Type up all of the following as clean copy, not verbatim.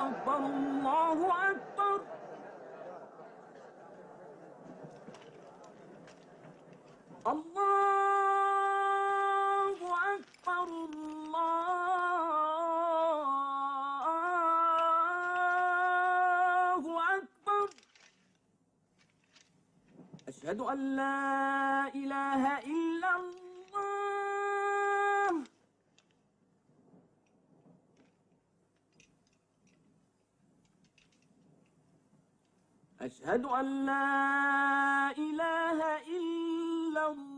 أكبر الله أكبر الله أكبر الله أكبر أشهد أن لا إله إلا الله أشهد أن لا إله إلا الله.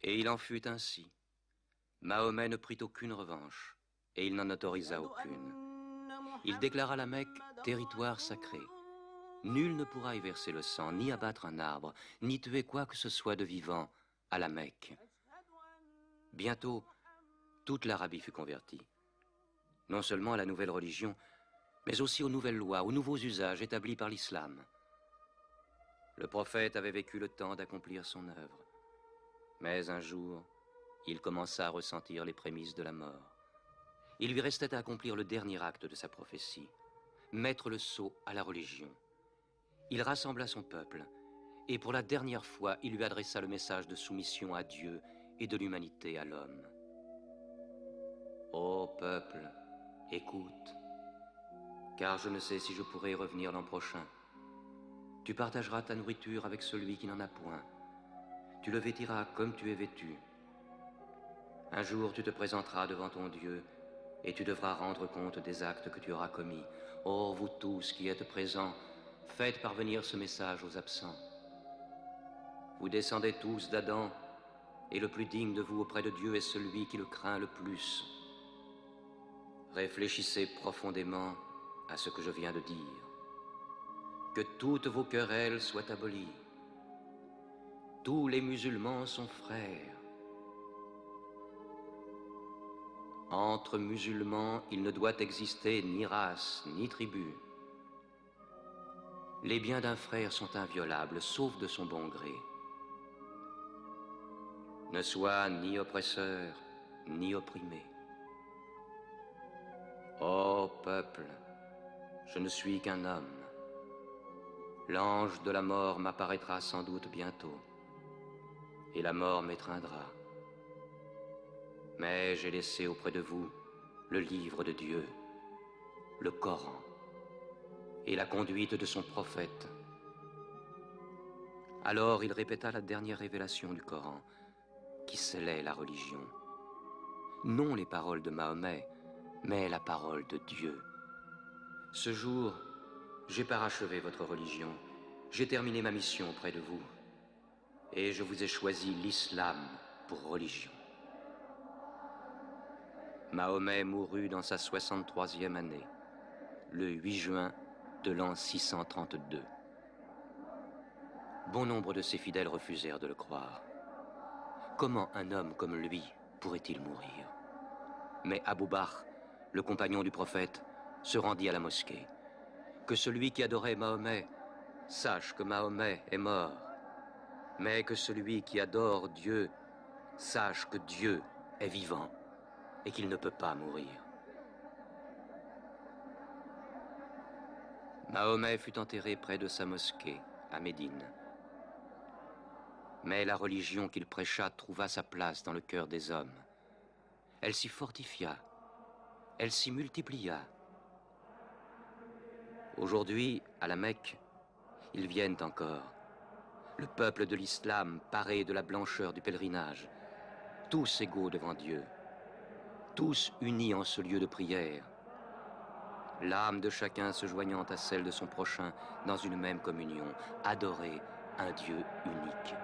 Et il en fut ainsi. Mahomet ne prit aucune revanche, et il n'en autorisa aucune. Il déclara la Mecque territoire sacré. Nul ne pourra y verser le sang, ni abattre un arbre, ni tuer quoi que ce soit de vivant à la Mecque. Bientôt, toute l'Arabie fut convertie. Non seulement à la nouvelle religion, mais aussi aux nouvelles lois, aux nouveaux usages établis par l'islam. Le prophète avait vécu le temps d'accomplir son œuvre. Mais un jour, il commença à ressentir les prémices de la mort. Il lui restait à accomplir le dernier acte de sa prophétie, mettre le sceau à la religion. Il rassembla son peuple, et pour la dernière fois, il lui adressa le message de soumission à Dieu et de l'humanité à l'homme. Ô peuple, écoute, car je ne sais si je pourrai revenir l'an prochain. Tu partageras ta nourriture avec celui qui n'en a point. Tu le vêtiras comme tu es vêtu. Un jour, tu te présenteras devant ton Dieu et tu devras rendre compte des actes que tu auras commis. Ô vous tous qui êtes présents, faites parvenir ce message aux absents. Vous descendez tous d'Adam, et le plus digne de vous auprès de Dieu est celui qui le craint le plus. Réfléchissez profondément à ce que je viens de dire. Que toutes vos querelles soient abolies. Tous les musulmans sont frères. Entre musulmans, il ne doit exister ni race, ni tribu. Les biens d'un frère sont inviolables, sauf de son bon gré. Ne sois ni oppresseur, ni opprimé. Ô peuple, je ne suis qu'un homme. L'ange de la mort m'apparaîtra sans doute bientôt, et la mort m'étreindra. Mais j'ai laissé auprès de vous le livre de Dieu, le Coran, et la conduite de son prophète. Alors il répéta la dernière révélation du Coran, qui scellait la religion. Non les paroles de Mahomet, mais la parole de Dieu. Ce jour, j'ai parachevé votre religion, j'ai terminé ma mission auprès de vous, et je vous ai choisi l'islam pour religion. Mahomet mourut dans sa 63e année, le 8 juin de l'an 632. Bon nombre de ses fidèles refusèrent de le croire. Comment un homme comme lui pourrait-il mourir? Mais Abou Bakr, le compagnon du prophète, se rendit à la mosquée. Que celui qui adorait Mahomet sache que Mahomet est mort, mais que celui qui adore Dieu sache que Dieu est vivant et qu'il ne peut pas mourir. Mahomet fut enterré près de sa mosquée, à Médine. Mais la religion qu'il prêcha trouva sa place dans le cœur des hommes. Elle s'y fortifia, elle s'y multiplia. Aujourd'hui, à la Mecque, ils viennent encore. Le peuple de l'islam paré de la blancheur du pèlerinage, tous égaux devant Dieu, tous unis en ce lieu de prière, l'âme de chacun se joignant à celle de son prochain dans une même communion, adorer un Dieu unique.